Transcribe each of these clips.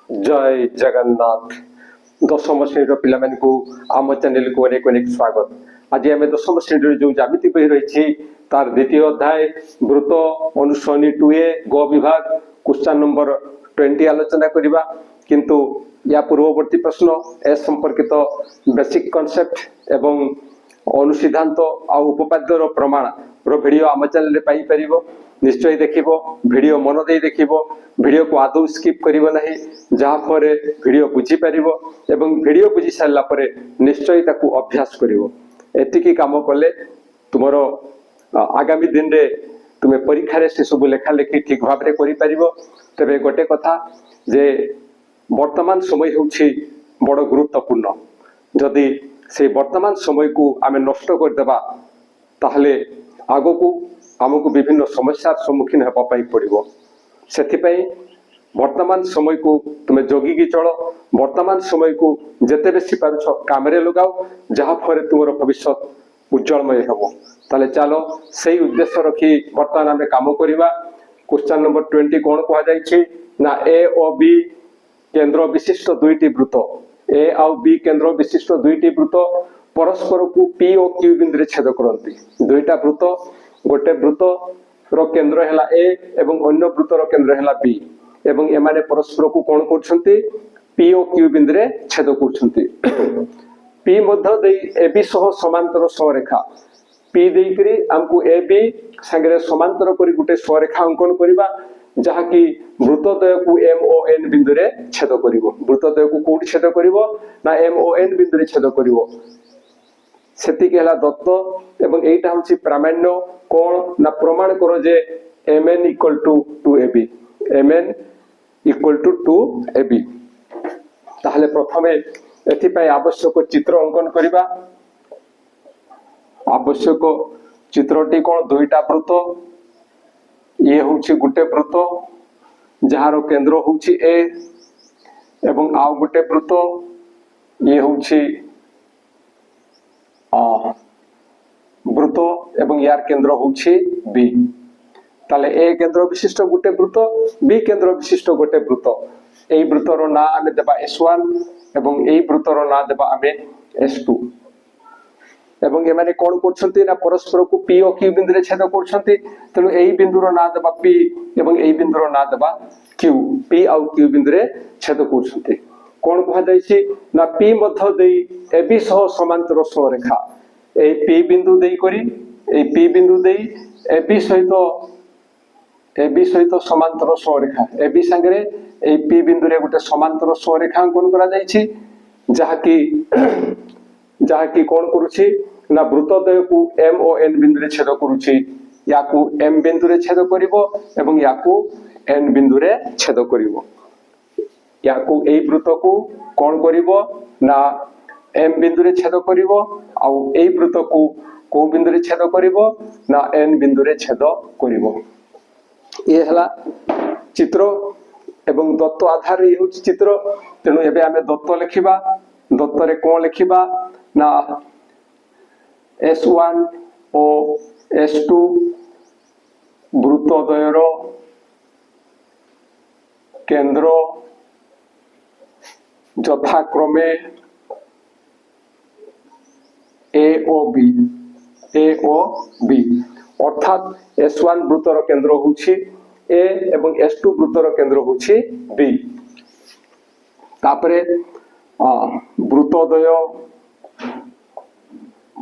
जय जगन्नाथ दशम श्रेणी पिला आम चैनल को अनेक अनेक स्वागत। आज आम दशम श्रेणी जो जामिति बही रही तार द्वितीय अध्याय वृत्त अनुसरणी 2A ग विभाग क्वेश्चन नंबर 20 आलोचना करवा। किंतु या पूर्ववर्ती प्रश्न ए संपर्कित बेसिक कॉन्सेप्ट एवं अनुसिद्धांत आ उपपाद्यर प्रमाण रो वीडियो आम चैनल पाई परिबो। निश्चय देखिबो, वीडियो मन दे देखिबो, वीडियो को आदौ स्किप करिबो नहीं, जहा फरे वीडियो बुझी परिबो एवं वीडियो बुझी सारला परे निश्चय ताकू अभ्यास करिबो। एतिकी काम कले तुमरो आगामी दिन रे तुमे परीक्षा रे से सब लेखा लेखी ठीक भाव रे करि परिबो। तबे गोटे कथा जे वर्तमान समय होछि बड़ गुरुत्वपूर्ण। जदि से वर्तमान समय को आमे नष्ट कर देबा ताहले आगो को आमको विभिन्न समस्या सम्मुखीन होगा पड़ो। से वर्तमान समय को तुम्हें जगिकी चल, वर्तमान समय को जिते बेसी पारुछ काम लगाओ, जहा फल तुम भविष्य उज्जवलमय हम। ताले चलो से उद्देश्य रखी बर्तमान आम कम करवा। क्वेश्चन नंबर 20 कौन कहुई ना ए और बी केंद्र विशिष्ट दुईटी वृत्त, ए आउ बी केंद्र विशिष्ट दुईटी वृत्त परस्पर को पी और क्यू बिंदु छेद करती। दुईटा वृत्त, गोटे वृत्त रो केंद्र है ए एवं अन्य वृत्त रो केंद्र है बी एवं एमाने परस्पर को कौन करछंती पी और क्यू बिंदु रे छेद करछंती। P Madhya they A B सह समांतर स्वरेखा पी देई करी हमको ए बी संगे समांतर करी गुटे स्वरेखा अंकन करबा, जहा कि वृत्तद्वय को एम ओ एन बिंदु रे छेद करिवो। वृत्तद्वय को कोठी छेद करिवो ना एम ओ एन बिंदु रे छेद करिवो। सेतिक हैला दत्त एवं एटा होछि प्रामाण्य। कोन ना प्रमाण करो जे mn equal to ab, mn equal to ab। ताहले प्रथमे एथि पय आवश्यक चित्र अंकन करिबा। आवश्यक चित्रटी कोन दुईटा वृत्त, ये होछि गुटे वृत्त जहारो केंद्र होछि a एवं आउ गुटे वृत्त ये होछि वृत्त एवं यार केंद्र होछि बी। ताले ए केंद्र विशिष्ट गुटे वृत्त, बी केंद्र विशिष्ट गुटे वृत्त। एई वृत्तर ना आमे देबा S1 एवं एई वृत्तर ना देबा आमे S2 एवं एमाने कोन करछंती ना परस्पर को पी और क्यू बिंदु रे छेद करछंती। तेनु एई बिंदुर ना देबा पी एवं एई बिंदुर ना देबा क्यू, पी और क्यू बिंदु रे छेद करछंती। कोन कहा जायछि ना पी मध्य देई ए बी सह समांतर स्वरेखा ए पी बिंदु देई करी ए पी बिंदु देई ए बी सहित समांतर स्वरेखा ए बी संगे ए पी बिंदु रे गुटे समांतर स्वरेखा अंकन करा जायछि, जहा कि कोन करूछि ना वृत्तद्वय को एम ओ एन बिंदु रे छेद करूछि। याकू एम बिंदु रे छेद करिवो एवं याकू एन बिंदु रे छेद करिवो। याकू एई वृत्त को कोन करिवो ना एम बिंदु रे छेद करिवो आउ एई वृत्त को बिंदु रे छेद करिवो ना एन बिंदु रे छेद करिवो। ये हला चित्र एवं दत्त आधार ये होछि चित्र। तेनु एबे आमे दत्त लिखिबा। दत्त रे कोन लिखिबा ना S1 ओ S2 वृत्तद्वयर केंद्र यथाक्रमे ए ओ बी अर्थात S1 वृत्तर केंद्र होछि ए एवं S2 वृत्तर केंद्र होछि बी। तापरे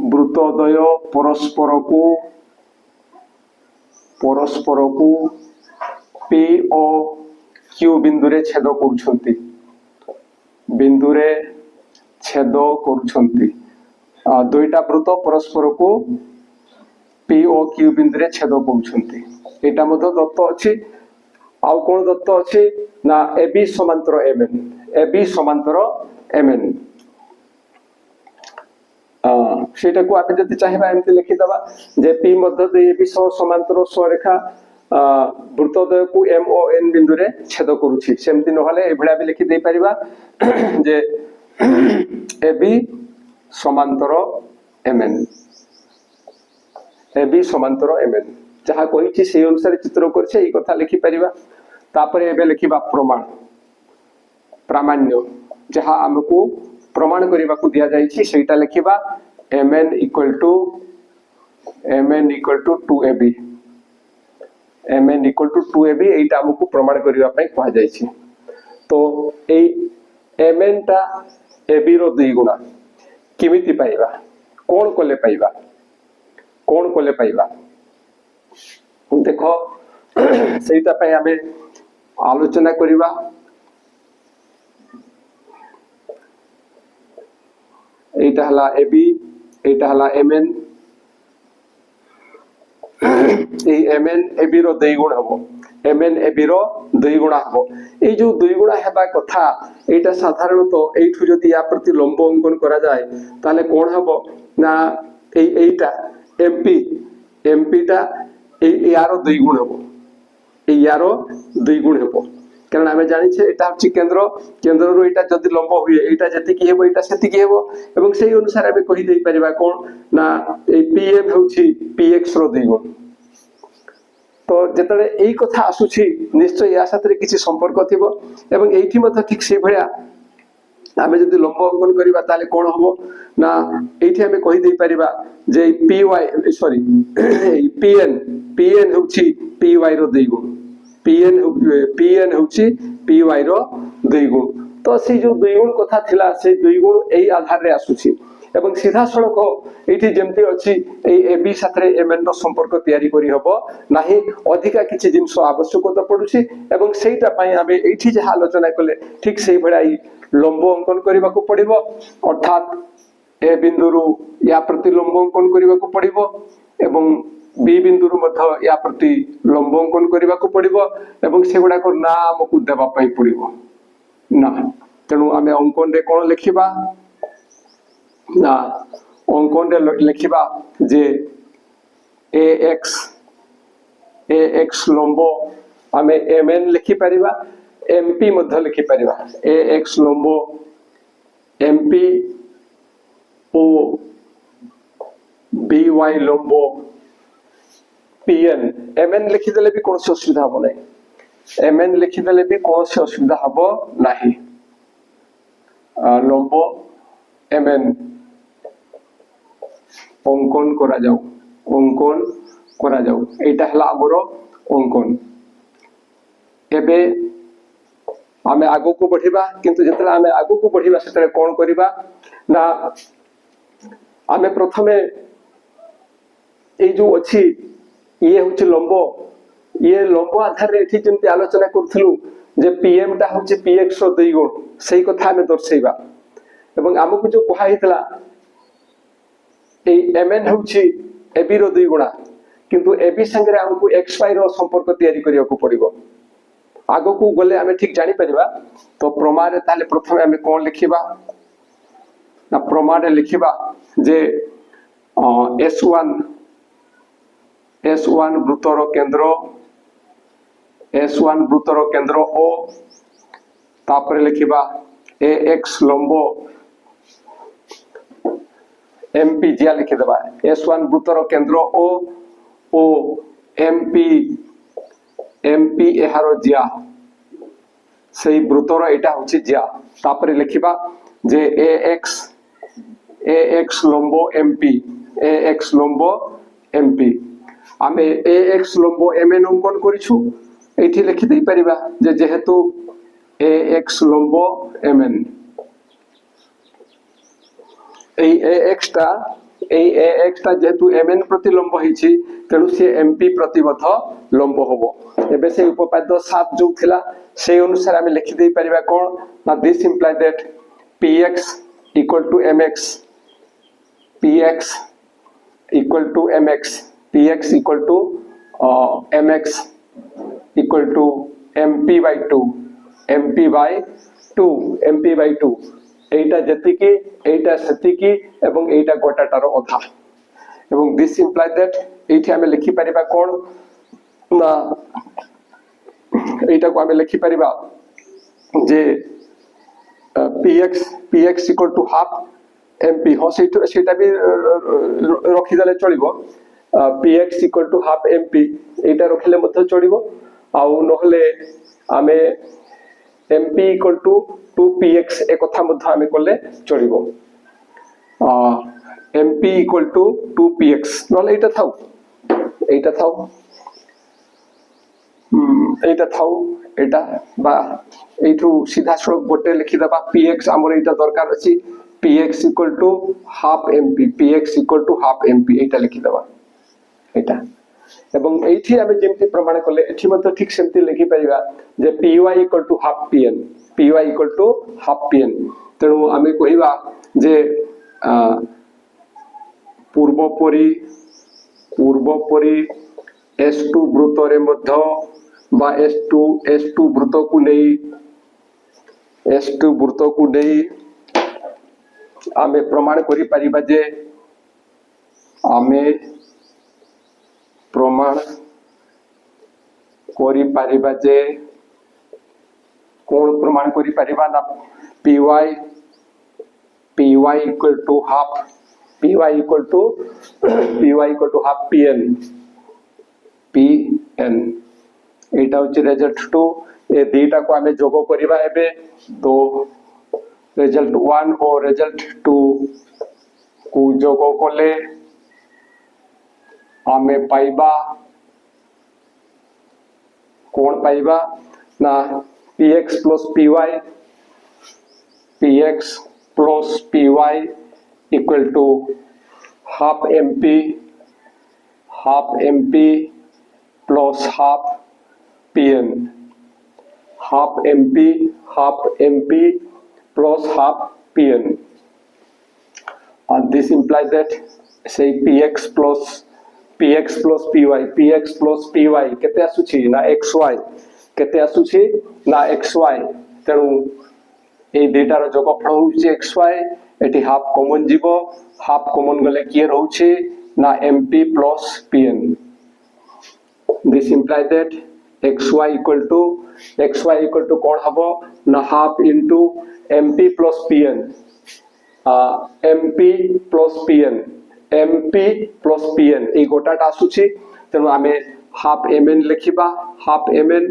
वृत्तद्वय परस्पर को पी ओ क्यू बिंदु रे छेद करूछंती, बिंदु रे छेद करूछंती। दुईटा वृत्त परस्पर को पी ओ क्यू बिंदु रे छेद करूछंती। एटा मध्य दत्त अछि। आउ कोन दत्त अछि ना ए बी समांतर mn, ए बी समांतर mn। सेटा को आपे जति चाहिबा एमति लिखि दबा J P Madhya they A B समांतर स्वरेखा वृत्तद्वय को एम ओ एन बिंदु रे छेद करूछि। सेमति नहले ए भडा भी लिखि दे परिबा जे ए बी समांतर mn, ए बी समांतर mn जहा कहिछि से अनुसार चित्र करछे। ई कथा लिखि परिबा। तापरे एबे लिखिबा प्रमाण। प्रामाण्य जहाँ आमको प्रमाण करने को दिया जाइए सेटा लिखा mn equal to 2ab mn equal to 2ab एटा आमको प्रमाण करने कह जाइए। तो ये mn टा ab रो 2 गुणा किमिति पाइबा कौन कले पाइबा देखो सेटा पे आमे आलोचना करिबा। एटा हला ab एटा हला mn ए mn ab रो 2 गुण हबो mn ab रो 2 गुणा हबो। ए जो 2 गुणा हेबा कथा एटा साधारणतः एठु जदि या प्रति लंब अंकन करा जाए ताले कोन हबो ना एटा mp टा यारो 2 गुण हबो यारो 2 गुण हबो कारण आमे जानि छे एटा हछि केंद्र रो एटा जदि लंब हुए एटा जति की हेबो एटा सेति की हेबो एवं सेही अनुसार आमे कहि देई परिबा कोन ना ए pm हछि px रो 2 गुण। तो जेतले एई कथा आसुछि निश्चय या साथरे किछि संपर्क थिबो एवं एठी मत ठीक से भया आमे जदि लंब अंकन करिबा ताले कोन हबो ना एठी आमे कहि देई परिबा जे py सॉरी pn हଉଛି py रो 2 गुण pn हଉଛି py रो 2 गुण। तो से जो 2 गुण कथा थिला से 2 गुण एई आधार रे आसुछि एवं सीधा सड़क एठी जेमति अछि एई ab साथरे mn रो संपर्क तयारी करी हबो नाही अधिका किछि जिंस आवश्यकता पडुछि एवं सेटा पई आमे एठी जे आलोचना कले ठीक सेही भड़ा लंब अंकन करबा को पड़िबो अर्थात ए बिंदुरु या प्रति लंब अंकन करबा को पड़िबो एवं बी बिंदुरु मध्य या प्रति लंब अंकन करबा को पड़िबो एवं सेगुडा को नाम को देबा पई पड़िबो ना। तेनु आमे अंकन रे कोन लिखिबा ना अंकन रे लिखिबा जे ax लंब आमे mn लिखि परिबा mp मध्य लिखि परिबा ax लंब mp ओ by लंब pn mn लिखि देले भी कोन असुविधा हो नै mn लिखि देले भी कोन असुविधा हबो नाही। लंब mn अंकन करा जाऊ एटा हला हमरो अंकन। एबे आमे आगो को बढ़िबा किंतु जेतला आमे आगो को बढ़िबा सेतले कोन करिबा ना आमे प्रथमे ए जो अछि ये होछि लंब आधार रे एठी जेंति आलोचना करथलु जे pm टा होछि px रो 2 गुण सेही कथा आमे दर्शैबा एवं हमकु जो कहा हितला ए mn होछि ab रो 2 गुणा किंतु ab संगे हमकु xy रो संपर्क तयारी करिया को पड़िबो आगो को गले आमे ठीक जानि परिबा। तो प्रमाण रे ताले प्रथमे आमे कोन लिखिबा ना प्रमाण रे लिखिबा जे S1 वृत्तर केंद्र O तापर लिखिबा ax लंब mp जिया लिखि देबा S1 वृत्तर केंद्र O mp एहारो जिया सही वृत्तर एटा होछि जिया तापर लिखिबा जे ax लंब mp आमे ax लंब mn अंकन करिछु एठी लिखि देई परिबा जे जेहेतु ax लंब mn ax टा जेहेतु mn प्रति लंब हिछि तेनु से mp प्रति मध्य लंब होबो। एबे से उपपाद्य 7 जो थिला से अनुसार आमे लिखि देई परिबा कोन ना this imply that px equal to mx px equal to mx equal to mp by 2 एटा जतिकी एटा सतिकी एवं एटा गोटाटार अधा एवं दिस इंप्लाई दैट एठी हमें लिखि परिबा कोन ना एटा को हमें लिखि परिबा जे px equal to half mp हो सेटा भी रखि देले चलिबो px equal to half mp एटा रखिले मध्य चलिबो आउ नहले आमे mp equal to 2px ए कथा मध्ये आमे करले चलिबो mp equal to 2px नले एटा थाउ एटा बा एठू सीधा सड़क गोटे लिखि दबा px हमर एटा दरकार अछि px equal to half mp px equal to half mp एटा लिखि दबा एटा एवं एठी आमे जेमति प्रमाण करले एठी मध्ये ठीक सेमति लिखि परिबा जे py equal to half pn py equal to half pn तेणु आमे कहिबा जे पूर्वपरि s2 वृत्त रे मध्ये बा s2 वृत्त को नै आमे प्रमाण करि परिबा जे आमे प्रमाण करि परिबा जे कोन प्रमाण करि परिबा ना py equal to half pn एटा होची रिजल्ट 2 ए दुईटा को आमे जोग करिबा एबे तो रिजल्ट 1 और रिजल्ट 2 को जोग करले आमे पाइबा कोन पाइबा ना px plus py equal to half mp plus half pn half mp plus half pn and this implies that say px plus py केते आसुछि ना xy केते आसुछि ना xy तेनु ए डेटा रो जोगफल होउछि xy एटी हाफ कॉमन जीवो हाफ कॉमन गले किए रहउछि ना mp plus pn this implies that xy equal to कोन हबो ना half into mp plus pn mp plus pn ए गोटाटा आसुछि तेनु आमे हाफ mn लिखिबा half mn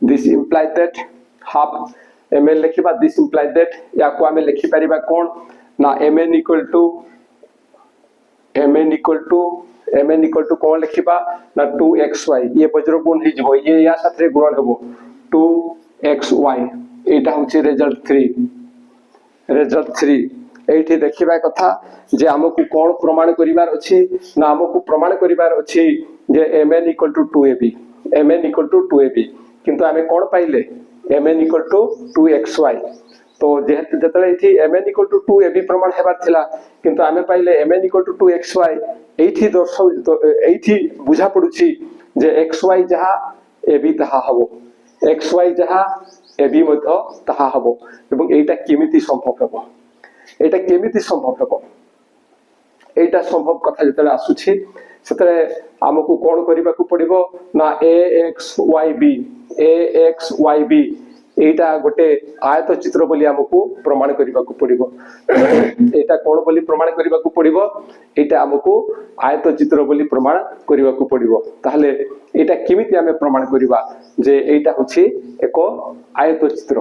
this implies that half mn लिखिबा this implies that या को आमे लिखि परिबा कोन ना mn equal to कोन लिखिबा ना 2xy ये बज्र गुण हि जबो ये या साथे गुणन हबो 2xy एटा होछि रिजल्ट 3 एठी देखिबा कथा जे हमकु कोन प्रमाण करिवार अछि ना हमकु प्रमाण करिवार अछि जे mn equal to 2ab किंतु आमे कोन पाइले mn equal to 2xy तो जेहेतु जतले एठी mn equal to 2ab प्रमाण हेबार थिला किंतु आमे पाइले mn equal to 2xy एठी दर्शौ एठी बुझा पडुछि जे xy जहा ab तहा हबो xy जहा ab मध्ये तहा हबो एवं एटा केमिति संभव हबो एटा संभव कथा जतले आसुछि सेतले हमकु कोन करिबा को पडिबो ना axyb एटा गोटे आयत चित्र बोली हमकु प्रमाण करिबा को पडिबो एटा कोन बोली प्रमाण करिबा को पडिबो एटा हमकु आयत चित्र बोली प्रमाण करिबा को पडिबो ताहले एटा केमिति हमें प्रमाण करिबा जे एटा होछि एको आयत चित्र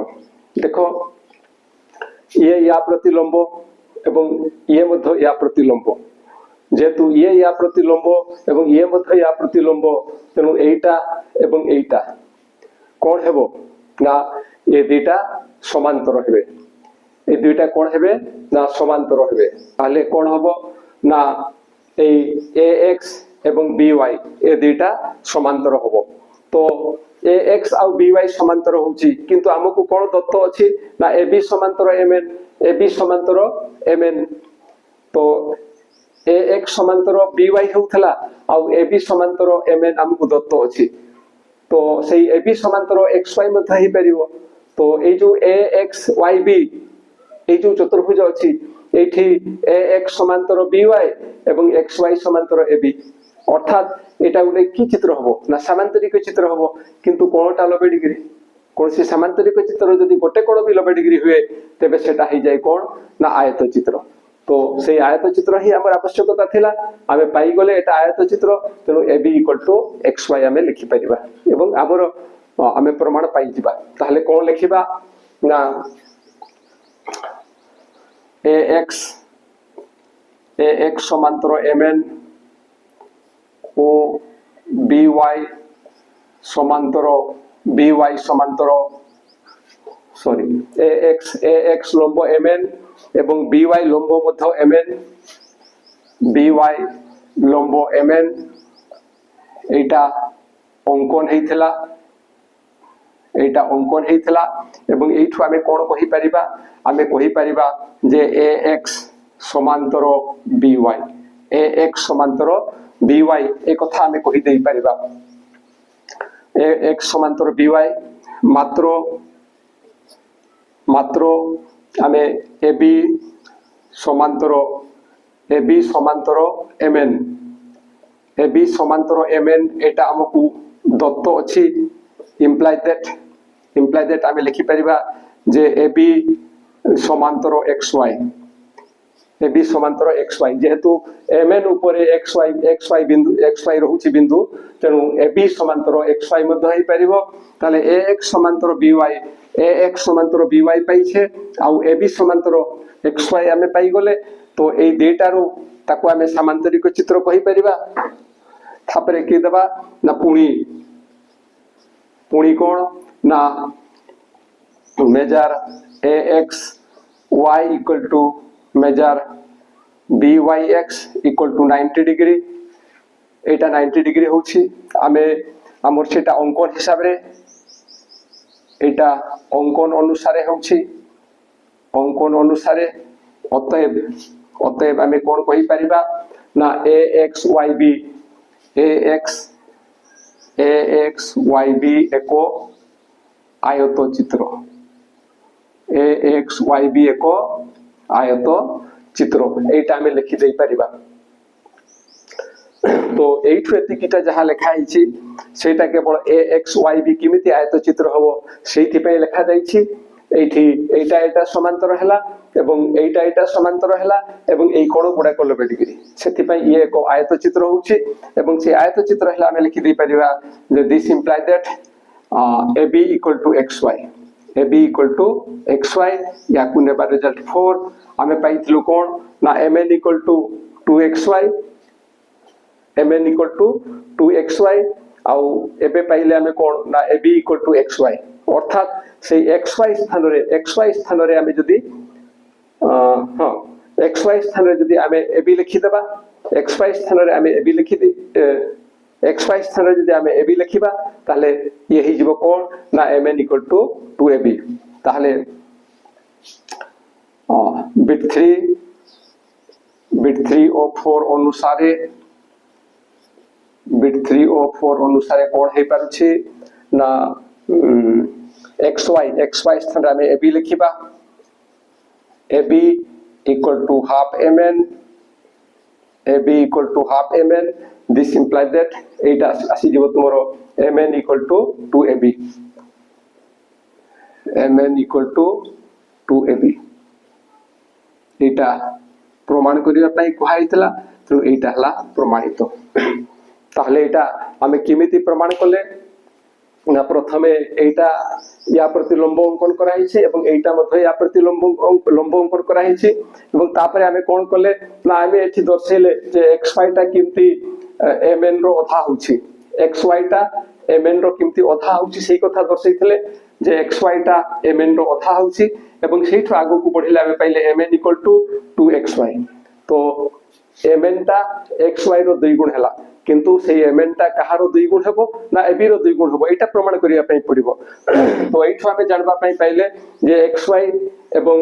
देखो ये या प्रतिलंब एवं ये मध्य या प्रतिलंब जेतु ये या प्रतिलंब एवं ये मध्य या प्रतिलंब तेनु एटा एवं एटा कोन हेबो ना ये दुईटा समांतर हेबे ए दुईटा कोन हेबे ना समांतर हेबे ताले कोन हबो ना ए ax एवं by ए दुईटा समांतर हबो तो ax आ by समांतर होछि किंतु हमकु कोन दत्त अछि ना ab समांतर mn तो ax समांतर by होथला आ ab समांतर mn हमकु दत्त अछि तो सेही ab समांतर xy मध्ये ही परिबो तो ए जो axyb ए जो चतुर्भुज अछि एठी ax समांतर by एवं xy समांतर ab अर्थात एटा गुटे की चित्र हबो ना समांतरिक चित्र हबो किंतु कोनटा 90 डिग्री कोन से समांतरिक चित्र जदी गोटे कोण भी 90 डिग्री हुए तबे सेटा ही जाय कोन ना आयत चित्र तो से आयत चित्र ही हमर आवश्यकता थिला आमे पाई गले एटा आयत चित्र तेनु ab xy आमे लिखि परिबा एवं हमर आमे प्रमाण पाई जिबा ताहले कोन लिखिबा না ax সমান্তর mn ও by সমান্তর সরি ax লম্ব mn এবং by লম্ব মধ্য mn by লম্ব mn এইটা অঙ্কন ହେଇଥିଲା এবং এইঠু আমি কোন কহি পারিবা যে ax সমান্তর by এই কথা আমি কহি দেই পারিবা ax সমান্তর by মাত্র আমি ab সমান্তর mn এটা আমাকু দত্ত ଅଛି implied that আমি লিখি পারিবা যে ab সমান্তর xy যেহেতু mn উপরে xy বিন্দু তেণু ab সমান্তর xy মধ্য হই পারিব তাহলে ax সমান্তর by পাইছে আউ ab সমান্তর xy আমি পাই গলে তো এই দুইটারু তাকু আমি সামান্তরিক চিত্র কহি পারিবা তাপরে কি দেবা না পুনি কোণ না measure ax y equal to measure byx equal to 90 degree এটা 90 ডিগ্রি হচ্ছে আমি আমার সেটা অঙ্কন হিসাবে এটা অঙ্কন অনুসারে অতএব আমি কোন কহি পারিবা না axyb এক আয়তচিত্র axyb এক আয়তচিত্র এইটা আমি লিখি দেই পারিবা তো এইঠু এতিকিটা যাহা লেখা হইছি সেটা কেবল axyb কিমিতি আয়তচিত্র হবো সেইথিপাই লেখা যাইছি এইটি এটা সমান্তর হেলা এবং এইটা সমান্তর হেলা এবং এই কোণ গুড়াক 90 ডিগ্রি সেথিপাই ইয়ে এক আয়তচিত্র হচ্ছে এবং সেই আয়তচিত্র হেলা আমি লিখি দেই পারিবা যে this imply that ab equal to xy ইয়াকু নেবা রেজাল্ট 4 আমি পাইছিলু কোণ না mn equal to 2xy আউ এবে পাইলে আমি কোণ না ab equal to xy অর্থাৎ সেই xy স্থানরে আমি যদি xy স্থানরে যদি আমি ab লিখি দেবা xy স্থানরে আমি ab লিখিবা তাহলে ইয়ে হই যাব কোণ না mn equal to 2ab তাহলে বিট 3 ও 4 অনুসারে কোণ হই পারছে না xy স্থানে আমি ab লিখিবা ab equal to half mn this implies that এইটা আসি যাব তোমার mn equal to 2ab এটা প্রমাণ করিবা পাই কোহা হইতলা তো এইটা হলা প্রমাণিত তাহলে এটা আমি কিমিতি প্রমাণ করলে না প্রথমে এইটা ইয়া প্রতি লম্ব অঙ্কন করা হয়েছে এবং এইটা মধ্যে ইয়া প্রতি লম্ব অঙ্কন করা হয়েছে এবং তারপরে আমি কোন করলে না আমি এটি দর্শাইলে যে xy টা কিমতি mn র অধা হচ্ছে xy টা mn র কিমতি অধা হচ্ছে সেই কথা দর্শাইଥିଲେ যে xy টা mn র অধা হচ্ছে এবং সেইঠু আগକୁ বঢ়িলে আমি পাইলে mn equal to 2xy তো mn টা xy র 2 গুণ হেলা কিন্তু সেই mn টা কাহার 2 গুণ হবো না ab র 2 গুণ হবো এটা প্রমাণ করিয়া পাই পড়িব তো এইঠু আমি জানবা পাই পাইলে যে xy এবং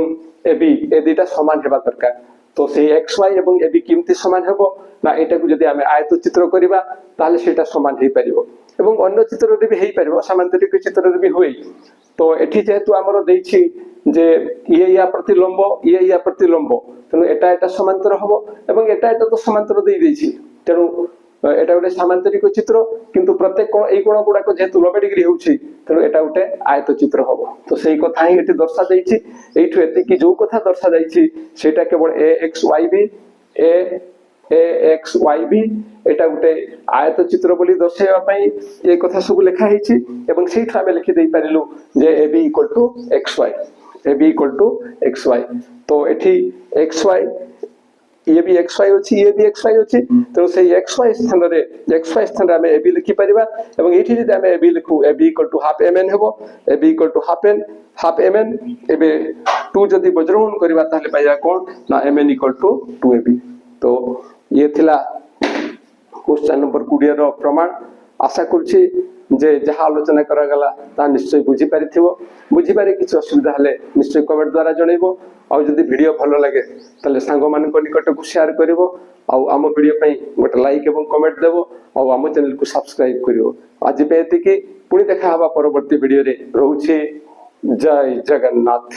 ab এই দুইটা সমান হেবা দরকার তো সেই xy এবং ab কিমতি সমান হবো না এটাকে যদি আমি আয়তচিত্র করিবা তাহলে সেটা সমান হই পারিব এবং অন্য চিত্ররে বি হই পারিব সামান্তরিক চিত্ররে বি হই তো এটি যেহেতু আমরা দেইছি যে ইয়া প্রতি লম্ব তেণু এটা সমান্তর হবো এবং এটা তো সমান্তর দেইছি তেণু এটা গোটে সামান্তরিক চিত্র কিন্তু প্রত্যেক এই কোণ গুড়াক যেহেতু 90 ডিগ্রি হচ্ছে তেণু এটা গোটে আয়তচিত্র হবো তো সেই কথা হি এটি দর্শা যাইছি এইঠু এতিকি যে কথা দর্শা যাইছি সেটা কেবল axyb এটা গোটে আয়তচিত্র বলি দর্শাইবা পাই এই কথা সব লেখা হইছি এবং সেইঠু আমি লিখি দেই পারিলু যে ab equal to xy A B equal to X Y तो एठी एक्स वाई ये भी एक्स वाई अछि ये भी एक्स वाई अछि तो से एक्स वाई स्थान रे हम ए बी लिखि परिबा एवं एठी जदि हम ए बी लिखु A B equal to half M N हेबो A B equal to half M N एबे 2 जदि बज्रहण करबा ताले पाइबा कोन ना M N equal to 2 A B तो ये थिला क्वेश्चन नंबर 20 रो प्रमाण आशा करछि जे जहा आलोचना करा गला ता निश्चय बुझी पारिथिबो बुझी पारे किछ असुविधा हले निश्चय कमेंट द्वारा जणैबो आ जदि वीडियो भलो लागे तले सांग मान को निकट को शेयर करिवो आ आम वीडियो पई गोटे लाइक एवं कमेंट देबो आ आम चैनल को सब्सक्राइब करिवो आज पे एति कि पुणी देखा हवा परवर्ती वीडियो रे रहउछि जय जगन्नाथ।